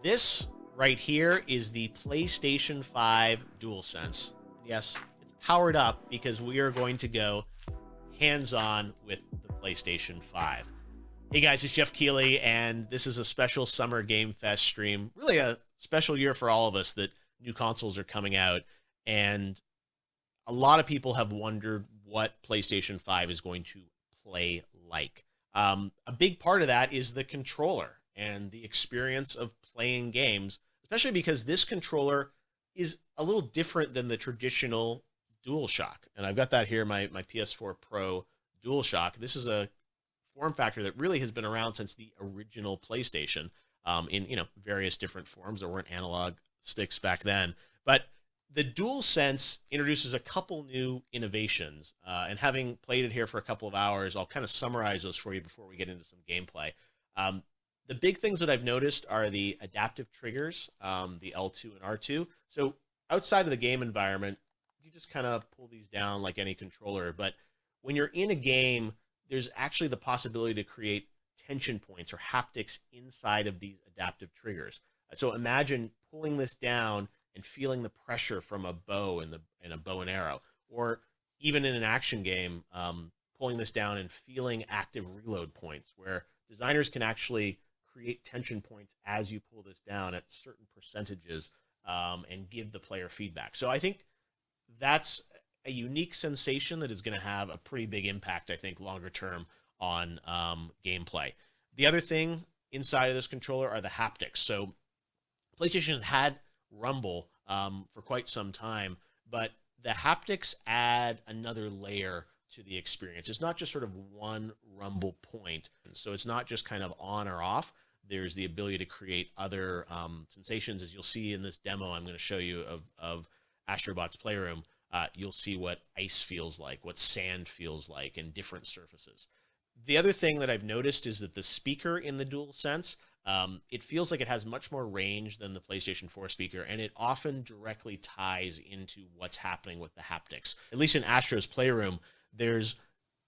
This right here is the PlayStation 5 DualSense. Yes, it's powered up because we are going to go hands-on with the PlayStation 5. Hey guys, it's Geoff Keighley, and this is a special Summer Game Fest stream. Really a special year for all of us that new consoles are coming out, and a lot of people have wondered what PlayStation 5 is going to play like. A big part of that is the controller and the experience of playing games, especially because this controller is a little different than the traditional DualShock. And I've got that here, my PS4 Pro DualShock. This is a form factor that really has been around since the original PlayStation, in various different forms. There weren't analog sticks back then. But the DualSense introduces a couple new innovations, and having played it here for a couple of hours, I'll kind of summarize those for you before we get into some gameplay. The big things that I've noticed are the adaptive triggers, the L2 and R2. So outside of the game environment, you just kind of pull these down like any controller. But when you're in a game, there's actually the possibility to create tension points or haptics inside of these adaptive triggers. So imagine pulling this down and feeling the pressure from a bow and a bow and arrow, or even in an action game, pulling this down and feeling active reload points, where designers can actually create tension points as you pull this down at certain percentages, and give the player feedback. So I think that's a unique sensation that is going to have a pretty big impact, I think, longer term on gameplay. The other thing inside of this controller are the haptics. So PlayStation had Rumble for quite some time, but the haptics add another layer to the experience. It's not just sort of one rumble point. So it's not just kind of on or off. There's the ability to create other sensations. As you'll see in this demo I'm going to show you of Astrobot's Playroom, you'll see what ice feels like, what sand feels like, and different surfaces. The other thing that I've noticed is that the speaker in the DualSense, it feels like it has much more range than the PlayStation 4 speaker, and it often directly ties into what's happening with the haptics. At least in Astro's Playroom, there's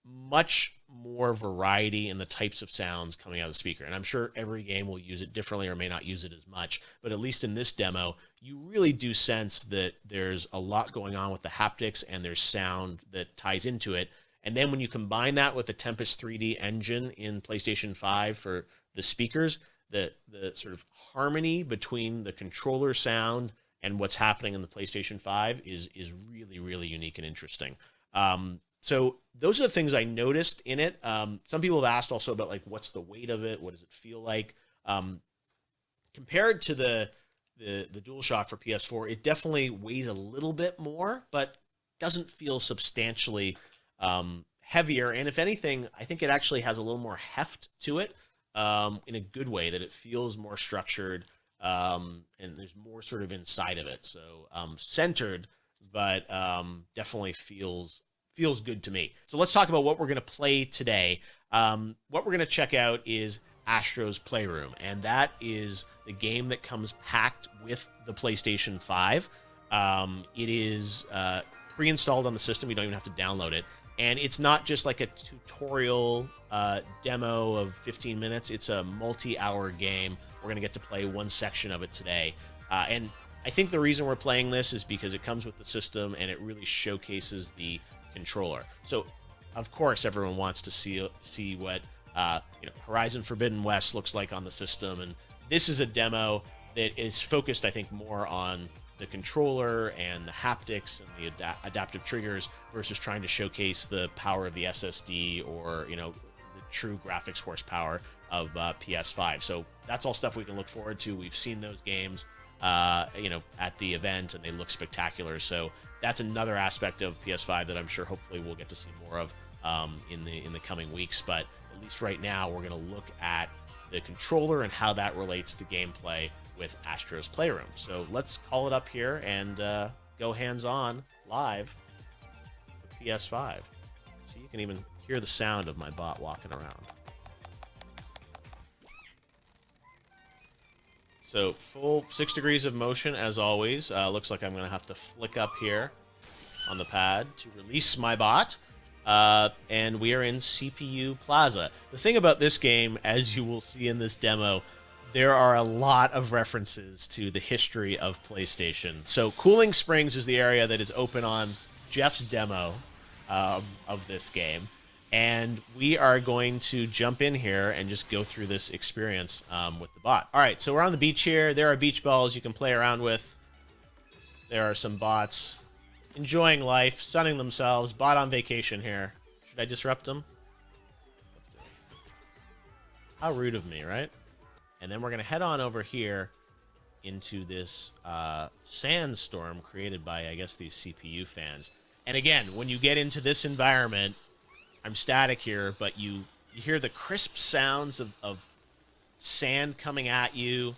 much more variety in the types of sounds coming out of the speaker. And I'm sure every game will use it differently or may not use it as much. But at least in this demo, you really do sense that there's a lot going on with the haptics and there's sound that ties into it. And then when you combine that with the Tempest 3D engine in PlayStation 5 for the speakers, the sort of harmony between the controller sound and what's happening in the PlayStation 5 is really, really unique and interesting. So those are the things I noticed in it. Some people have asked also about, like, what's the weight of it? What does it feel like? Compared to the DualShock for PS4, it definitely weighs a little bit more, but doesn't feel substantially heavier. And if anything, I think it actually has a little more heft to it, in a good way, that it feels more structured, and there's more sort of inside of it. So centered, but definitely feels good to me. So let's talk about what we're going to play today. What we're going to check out is Astro's Playroom, and that is the game that comes packed with the PlayStation 5. It is pre-installed on the system. You don't even have to download it. And it's not just like a tutorial demo of 15 minutes. It's a multi-hour game. We're going to get to play one section of it today. And I think the reason we're playing this is because it comes with the system and it really showcases the controller. So, of course, everyone wants to see what Horizon Forbidden West looks like on the system. And this is a demo that is focused, I think, more on the controller and the haptics and the adaptive triggers versus trying to showcase the power of the SSD or, the true graphics horsepower of PS5. So that's all stuff we can look forward to. We've seen those games, at the event, and they look spectacular. So that's another aspect of PS5 that I'm sure hopefully we'll get to see more of in the coming weeks. But at least right now, we're going to look at the controller and how that relates to gameplay with Astro's Playroom. So let's call it up here and go hands-on live with PS5. So you can even hear the sound of my bot walking around. So full 6 degrees of motion as always. Looks like I'm going to have to flick up here on the pad to release my bot. And we are in CPU Plaza. The thing about this game, as you will see in this demo, there are a lot of references to the history of PlayStation. So Cooling Springs is the area that is open on Geoff's demo of this game. And we are going to jump in here and just go through this experience with the bot. All right, so we're on the beach here. There are beach balls you can play around with. There are some bots enjoying life, sunning themselves. Bot on vacation here. Should I disrupt them? Let's do it. How rude of me, right? And then we're going to head on over here into this sandstorm created by, I guess, these CPU fans. And again, when you get into this environment, I'm static here, but you hear the crisp sounds of sand coming at you.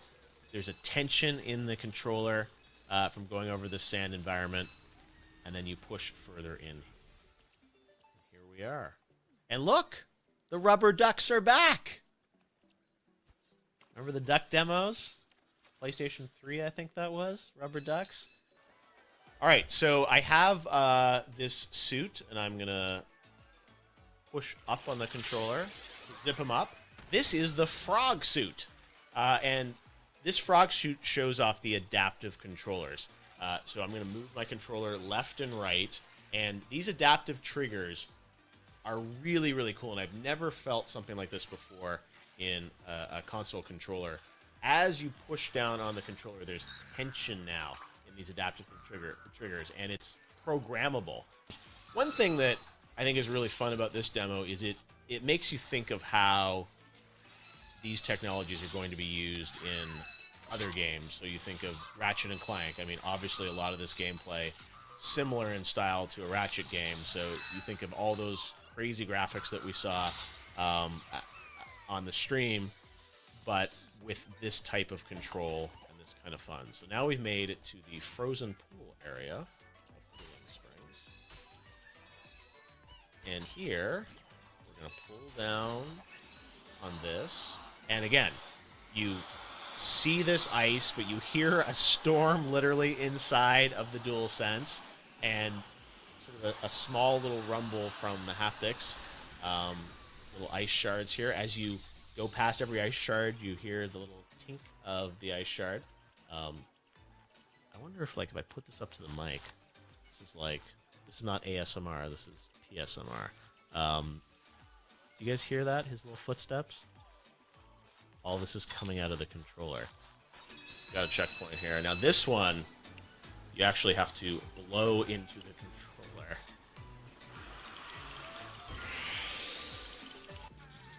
There's a tension in the controller from going over this sand environment. And then you push further in. Here we are. And look, the rubber ducks are back. Remember the duck demos? PlayStation 3, I think that was. Rubber ducks. All right, so I have this suit, and I'm going to push up on the controller, zip him up. This is the frog suit. And this frog suit shows off the adaptive controllers. So I'm going to move my controller left and right. And these adaptive triggers are really, really cool. And I've never felt something like this before in a console controller. As you push down on the controller, there's tension now in these adaptive triggers, and it's programmable. One thing that I think is really fun about this demo is it makes you think of how these technologies are going to be used in other games. So you think of Ratchet and Clank. I mean, obviously a lot of this gameplay similar in style to a Ratchet game. So you think of all those crazy graphics that we saw on the stream, but with this type of control and this kind of fun. So now we've made it to the frozen pool area of Cooling Springs. And here, we're going to pull down on this. And again, you see this ice, but you hear a storm literally inside of the DualSense, and sort of a small little rumble from the haptics. Little ice shards here. As you go past every ice shard, you hear the little tink of the ice shard. I wonder if, like, if I put this up to the mic, this is not ASMR, this is PSMR. Do you guys hear that? His little footsteps? All this is coming out of the controller. Got a checkpoint here. Now this one, you actually have to blow into the controller.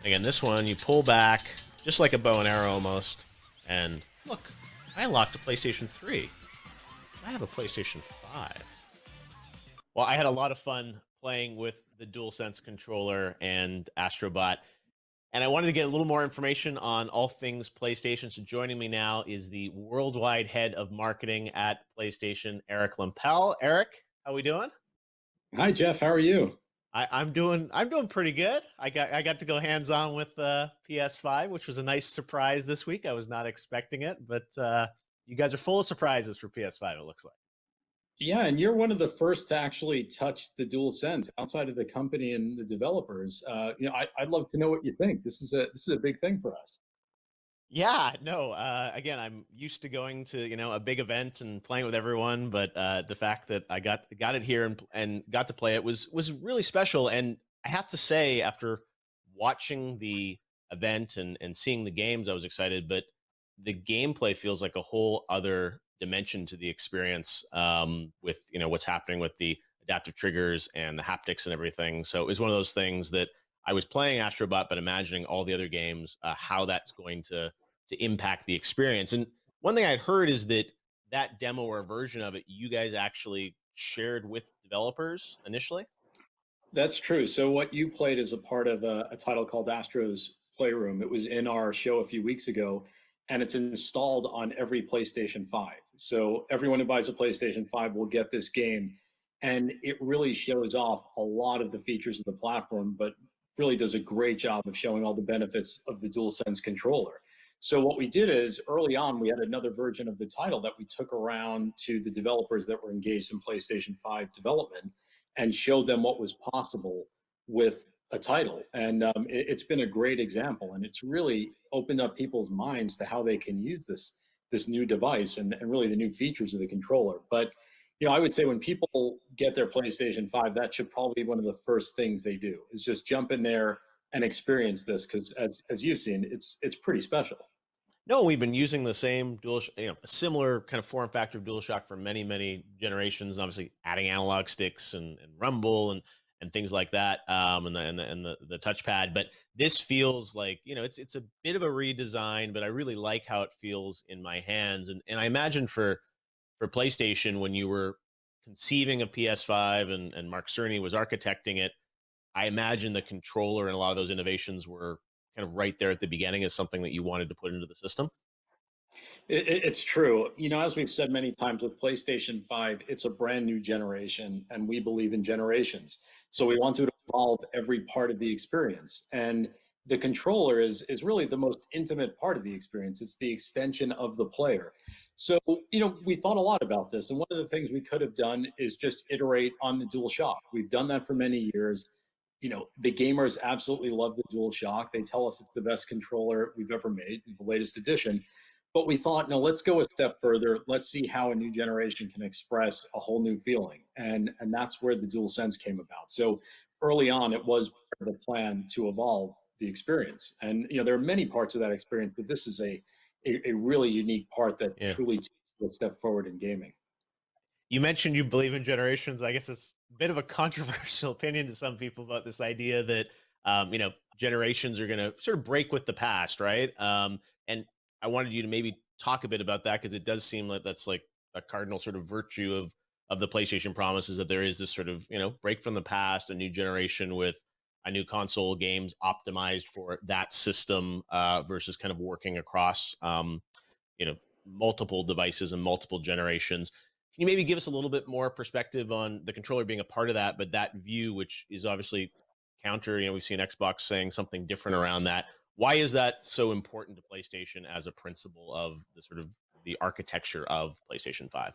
Again, this one, you pull back, just like a bow and arrow almost. And look, I unlocked a PlayStation 3. I have a PlayStation 5. Well, I had a lot of fun playing with the DualSense controller and Astrobot. And I wanted to get a little more information on all things PlayStation. So joining me now is the worldwide head of marketing at PlayStation, Eric Lempel. Eric, how we doing? Hi, Geoff. How are you? I'm doing pretty good. I got to go hands on with PS5, which was a nice surprise this week. I was not expecting it, but you guys are full of surprises for PS5. It looks like. Yeah, and you're one of the first to actually touch the DualSense outside of the company and the developers. I'd love to know what you think. This is a big thing for us. Yeah, no. Again, I'm used to going to a big event and playing with everyone, but the fact that I got it here and got to play it was really special. And I have to say, after watching the event and seeing the games, I was excited. But the gameplay feels like a whole other dimension to the experience with what's happening with the adaptive triggers and the haptics and everything. So it was one of those things that I was playing Astrobot, but imagining all the other games, how that's going to impact the experience. And one thing I'd heard is that demo or version of it, you guys actually shared with developers initially. That's true. So what you played is a part of a title called Astro's Playroom. It was in our show a few weeks ago, and it's installed on every PlayStation 5. So everyone who buys a PlayStation 5 will get this game, and it really shows off a lot of the features of the platform, but really does a great job of showing all the benefits of the DualSense controller. So what we did is early on, we had another version of the title that we took around to the developers that were engaged in PlayStation 5 development and showed them what was possible with a title, and it's been a great example, and it's really opened up people's minds to how they can use this new device and really the new features of the controller. But I would say when people get their PlayStation 5, that should probably be one of the first things they do is just jump in there and experience this because as you've seen, it's pretty special. No, we've been using the same a similar kind of form factor of DualShock for many, many generations. And obviously, adding analog sticks and rumble and things like that, and the touchpad. But this feels like it's a bit of a redesign, but I really like how it feels in my hands. And I imagine for PlayStation when you were conceiving a PS5 and Mark Cerny was architecting it, I imagine the controller and a lot of those innovations were kind of right there at the beginning as something that you wanted to put into the system. It's true. As we've said many times with PlayStation 5, it's a brand new generation, and we believe in generations. So we want to evolve every part of the experience. And the controller is really the most intimate part of the experience. It's the extension of the player. So, we thought a lot about this. And one of the things we could have done is just iterate on the DualShock. We've done that for many years. The gamers absolutely love the DualShock. They tell us it's the best controller we've ever made, the latest edition. But we thought, no, let's go a step further. Let's see how a new generation can express a whole new feeling. And that's where the DualSense came about. So early on, it was part of the plan to evolve the experience. And there are many parts of that experience, but this is a really unique part that Yeah. truly takes a step forward in gaming. You mentioned you believe in generations. I guess it's a bit of a controversial opinion to some people about this idea that generations are going to sort of break with the past, right? And I wanted you to maybe talk a bit about that because it does seem like that's like a cardinal sort of virtue of the PlayStation promise is that there is this sort of break from the past, a new generation with a new console games optimized for that system versus kind of working across multiple devices and multiple generations. Can you maybe give us a little bit more perspective on the controller being a part of that, but that view, which is obviously counter, we've seen Xbox saying something different around that. Why is that so important to PlayStation as a principle of the sort of the architecture of PlayStation 5?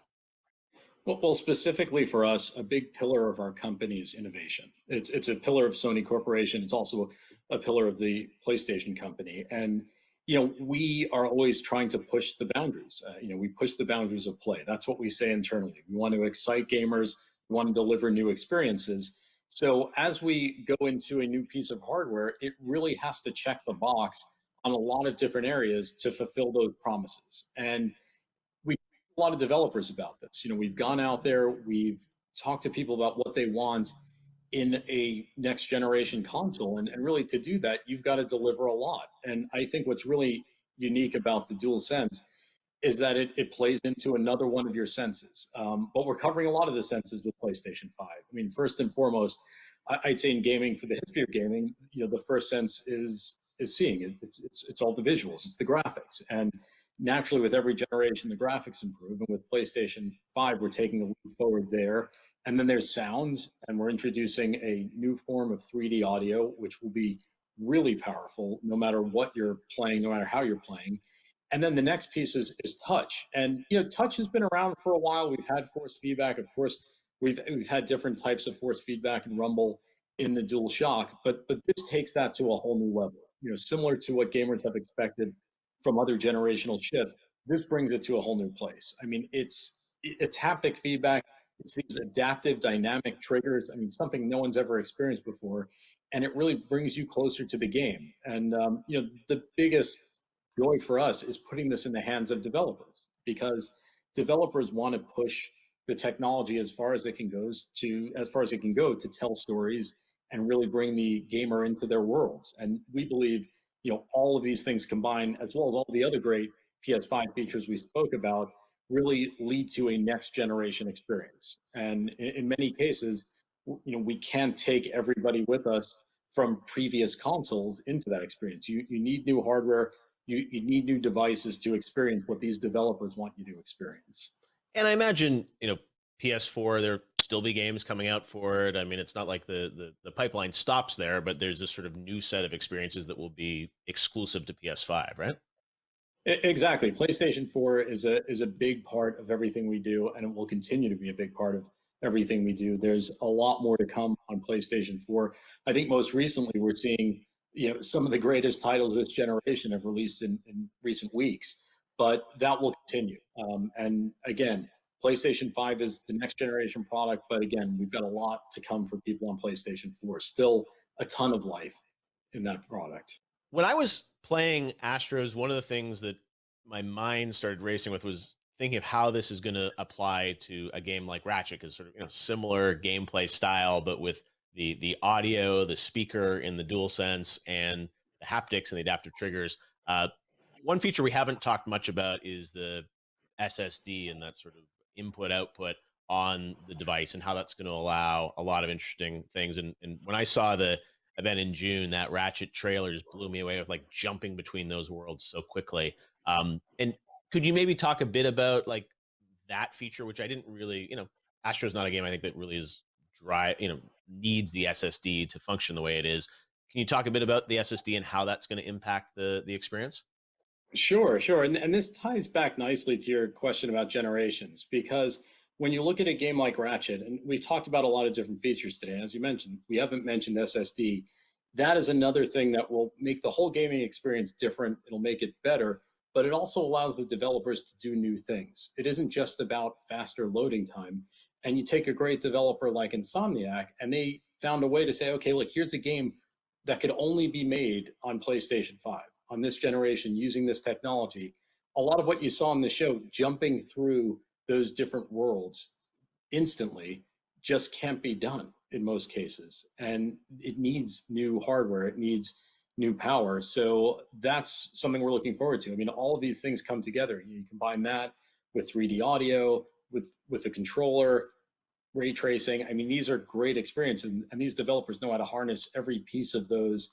Well, specifically for us, a big pillar of our company is innovation. It's a pillar of Sony Corporation. It's also a pillar of the PlayStation Company. And we are always trying to push the boundaries. We push the boundaries of play. That's what we say internally. We want to excite gamers. We want to deliver new experiences. So as we go into a new piece of hardware, it really has to check the box on a lot of different areas to fulfill those promises. And we a lot of developers about this. We've gone out there, we've talked to people about what they want in a next generation console. And really to do that, you've got to deliver a lot. And I think what's really unique about the DualSense is that it plays into another one of your senses. But we're covering a lot of the senses with PlayStation 5. I mean, first and foremost, I'd say in gaming, for the history of gaming, the first sense is seeing. It's all the visuals, it's the graphics. And naturally, with every generation, the graphics improve. And with PlayStation 5, we're taking a leap forward there. And then there's sounds, and we're introducing a new form of 3D audio, which will be really powerful no matter what you're playing, no matter how you're playing. And then the next piece is touch. And touch has been around for a while. We've had force feedback. Of course, we've had different types of force feedback and rumble in the DualShock, but this takes that to a whole new level. Similar to what gamers have expected from other generational shifts, this brings it to a whole new place. I mean, it's haptic feedback. It's these adaptive dynamic triggers. I mean, something no one's ever experienced before, and it really brings you closer to the game. And the biggest joy for us is putting this in the hands of developers because developers want to push the technology as far as it can go to tell stories and really bring the gamer into their worlds. And we believe all of these things combined, as well as all the other great PS5 features we spoke about, really lead to a next generation experience. And in many cases, we can't take everybody with us from previous consoles into that experience. You need new hardware, you need new devices to experience what these developers want you to experience. And I imagine, PS4, there'll still be games coming out for it. I mean, it's not like the pipeline stops there, but there's this sort of new set of experiences that will be exclusive to PS5, right? Exactly. PlayStation 4 is a big part of everything we do, and it will continue to be a big part of everything we do. There's a lot more to come on PlayStation 4. I think most recently we're seeing, some of the greatest titles this generation have released in recent weeks, but that will continue. And again, PlayStation 5 is the next generation product, but again, we've got a lot to come for people on PlayStation 4. Still a ton of life in that product. When I was playing Astros, one of the things that my mind started racing with was thinking of how this is going to apply to a game like Ratchet, because sort of similar gameplay style, but with the audio, the speaker in the DualSense, and the haptics and the adaptive triggers. One feature we haven't talked much about is the SSD and that sort of input output on the device, and how that's going to allow a lot of interesting things. And when I saw the event in June, that Ratchet trailer just blew me away with like jumping between those worlds so quickly. And could you maybe talk a bit about like that feature, which I didn't really, Astro's not a game I think that really is dry, needs the SSD to function the way it is. Can you talk a bit about the SSD and how that's going to impact the experience? Sure, sure. And this ties back nicely to your question about generations, because when you look at a game like Ratchet, and we've talked about a lot of different features today, and as you mentioned, we haven't mentioned SSD. That is another thing that will make the whole gaming experience different. It'll make it better, but it also allows the developers to do new things. It isn't just about faster loading time. And you take a great developer like Insomniac, and they found a way to say, okay, look, here's a game that could only be made on PlayStation 5, on this generation, using this technology. A lot of what you saw in the show, jumping through those different worlds instantly, just can't be done in most cases. And it needs new hardware, it needs new power. So that's something we're looking forward to. I mean, all of these things come together. You combine that with 3D audio, with a controller, ray tracing. I mean, these are great experiences, and these developers know how to harness every piece of those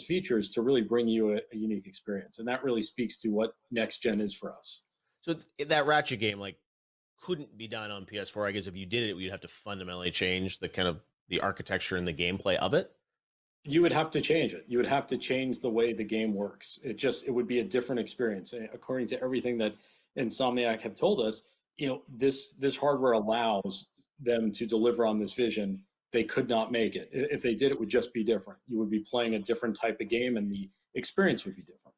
features to really bring you a unique experience. And that really speaks to what next gen is for us. So that Ratchet game like couldn't be done on PS4. I guess if you did it, you'd have to fundamentally change the kind of the architecture and the gameplay of it. You would have to change it. You would have to change the way the game works. It would be a different experience. According to everything that Insomniac have told us, this hardware allows them to deliver on this vision. They could not make it. If they did, it would just be different. You would be playing a different type of game, and the experience would be different.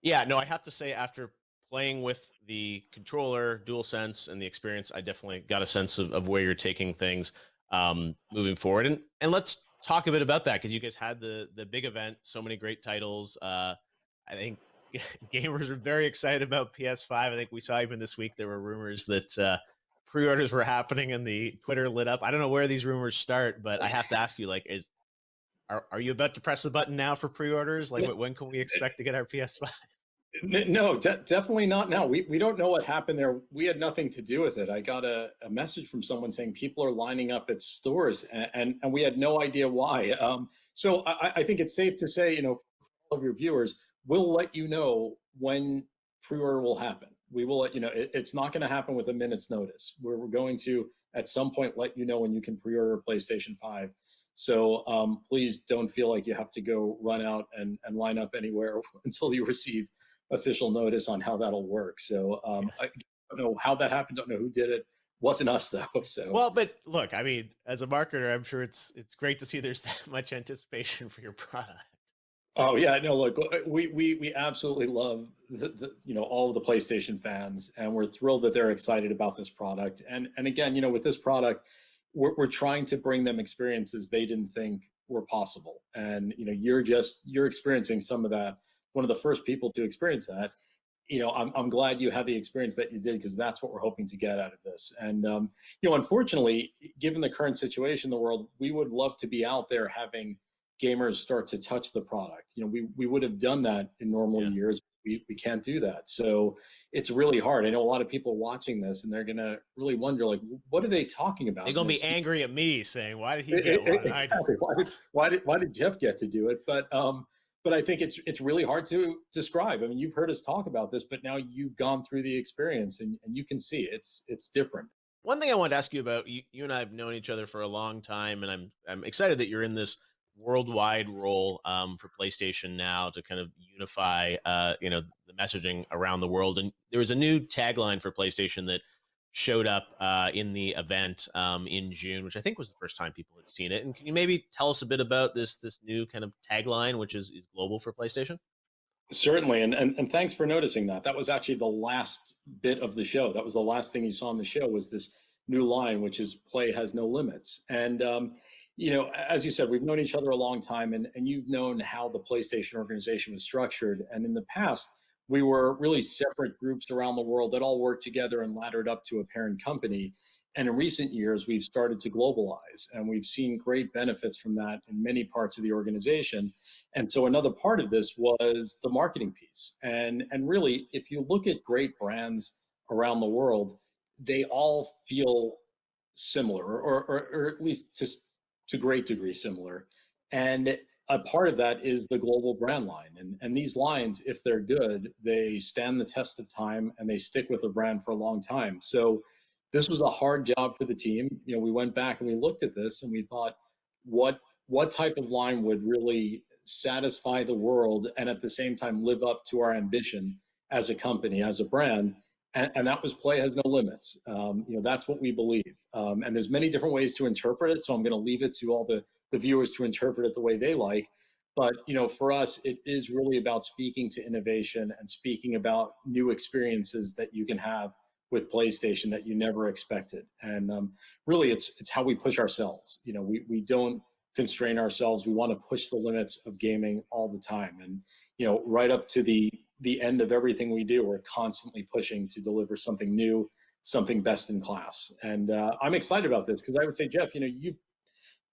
Yeah, no, I have to say, after playing with the controller, DualSense, and the experience, I definitely got a sense of where you're taking things moving forward. And let's talk a bit about that, because you guys had the big event, so many great titles. I think gamers are very excited about PS5. I think we saw even this week there were rumors that pre-orders were happening, and the Twitter lit up. I don't know where these rumors start, but I have to ask you, like, are you about to press the button now for pre-orders? Like, when can we expect to get our PS5? No, definitely not now. We don't know what happened there. We had nothing to do with it. I got a message from someone saying people are lining up at stores, and we had no idea why. So I think it's safe to say, for all of your viewers, we'll let you know when pre-order will happen. We will let you know. It's not going to happen with a minute's notice. We're going to, at some point, let you know when you can pre-order a PlayStation 5. So please don't feel like you have to go run out and line up anywhere until you receive official notice on how that'll work. So I don't know how that happened. Don't know who did it. Wasn't us though. So well, but look, I mean, as a marketer, I'm sure it's great to see there's that much anticipation for your product. Oh yeah, no, look, we absolutely love all of the PlayStation fans, and we're thrilled that they're excited about this product. And again, with this product, we're trying to bring them experiences they didn't think were possible. And you're experiencing some of that. One of the first people to experience that. I'm glad you had the experience that you did, because that's what we're hoping to get out of this. And unfortunately, given the current situation in the world, we would love to be out there having gamers start to touch the product. We would have done that in normal years. We can't do that. So it's really hard. I know a lot of people watching this, and they're going to really wonder, like, what are they talking about? They're going to be angry at me saying, why did he get one? Exactly. Why did Geoff get to do it? But I think it's really hard to describe. I mean, you've heard us talk about this, but now you've gone through the experience, and you can see it's different. One thing I wanted to ask you about, you and I have known each other for a long time, and I'm excited that you're in this worldwide role for PlayStation now to kind of unify the messaging around the world. And there was a new tagline for PlayStation that showed up in the event in June, which I think was the first time people had seen it. And can you maybe tell us a bit about this new kind of tagline, which is global for PlayStation? Certainly, and thanks for noticing that. That was actually the last bit of the show. That was the last thing you saw on the show was this new line, which is "Play has no limits." And as you said, we've known each other a long time, and you've known how the PlayStation organization was structured. And in the past, we were really separate groups around the world that all worked together and laddered up to a parent company. And in recent years, we've started to globalize, and we've seen great benefits from that in many parts of the organization. And so another part of this was the marketing piece. And really, if you look at great brands around the world, they all feel similar, or at least to great degree similar. And a part of that is the global brand line. And these lines, if they're good, they stand the test of time and they stick with a brand for a long time. So this was a hard job for the team. We went back and we looked at this and we thought, what type of line would really satisfy the world and at the same time live up to our ambition as a company, as a brand? And that was Play has no limits. That's what we believe. And there's many different ways to interpret it. So I'm going to leave it to all the viewers to interpret it the way they like. But for us, it is really about speaking to innovation and speaking about new experiences that you can have with PlayStation that you never expected. And really, it's how we push ourselves. We don't constrain ourselves. We want to push the limits of gaming all the time. And right up to the end of everything we do, we're constantly pushing to deliver something new, something best in class. And I'm excited about this because I would say, Geoff, you've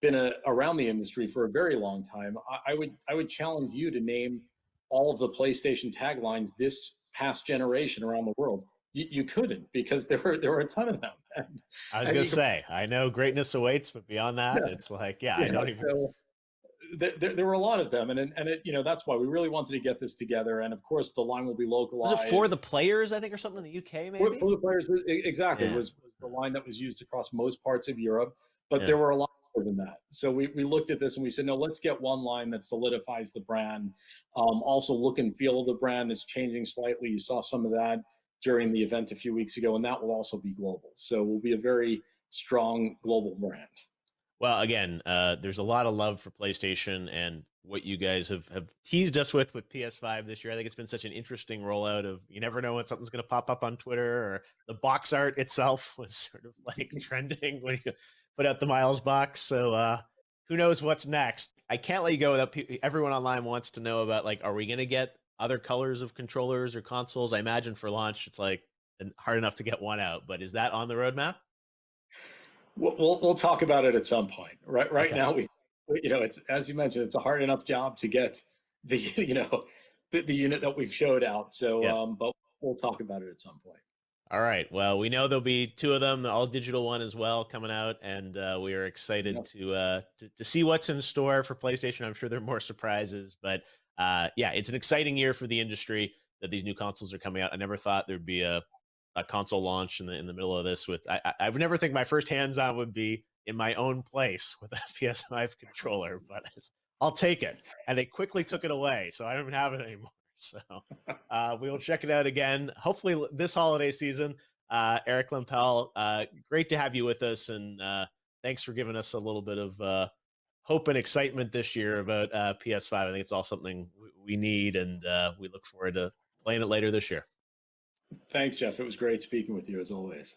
been around the industry for a very long time. I would challenge you to name all of the PlayStation taglines this past generation around the world. You couldn't, because there were a ton of them. I was going to say, I know greatness awaits, but beyond that, it's like, I don't even. So there were a lot of them, and that's why we really wanted to get this together. And of course, the line will be localized. Was it for the players, I think, or something in the UK, maybe? For the players, exactly. Yeah. Was the line that was used across most parts of Europe, but there were a lot more than that. So we looked at this and we said, no, let's get one line that solidifies the brand. Also, look and feel of the brand is changing slightly. You saw some of that during the event a few weeks ago, and that will also be global. So we'll be a very strong global brand. Well, again, there's a lot of love for PlayStation and what you guys have teased us with PS5 this year. I think it's been such an interesting rollout of, you never know when something's going to pop up on Twitter, or the box art itself was sort of like trending when you put out the Miles box. So who knows what's next? I can't let you go without everyone online wants to know about, like, are we going to get other colors of controllers or consoles? I imagine for launch, it's like hard enough to get one out, but is that on the roadmap? We'll talk about it at some point. Right Okay. now, it's, as you mentioned, it's a hard enough job to get the the unit that we've showed out. So, Yes. but we'll talk about it at some point. All right. Well, we know there'll be two of them, the all digital one as well, coming out, and we are excited to see what's in store for PlayStation. I'm sure there are more surprises, but it's an exciting year for the industry that these new consoles are coming out. I never thought there'd be a console launch in the middle of this. With I would never think my first hands-on would be in my own place with a PS5 controller, but I'll take it. And they quickly took it away, so I don't even have it anymore. So we will check it out again, hopefully this holiday season. Eric Lempel, great to have you with us, and thanks for giving us a little bit of hope and excitement this year about PS5. I think it's all something we need, and we look forward to playing it later this year. Thanks, Geoff. It was great speaking with you as always.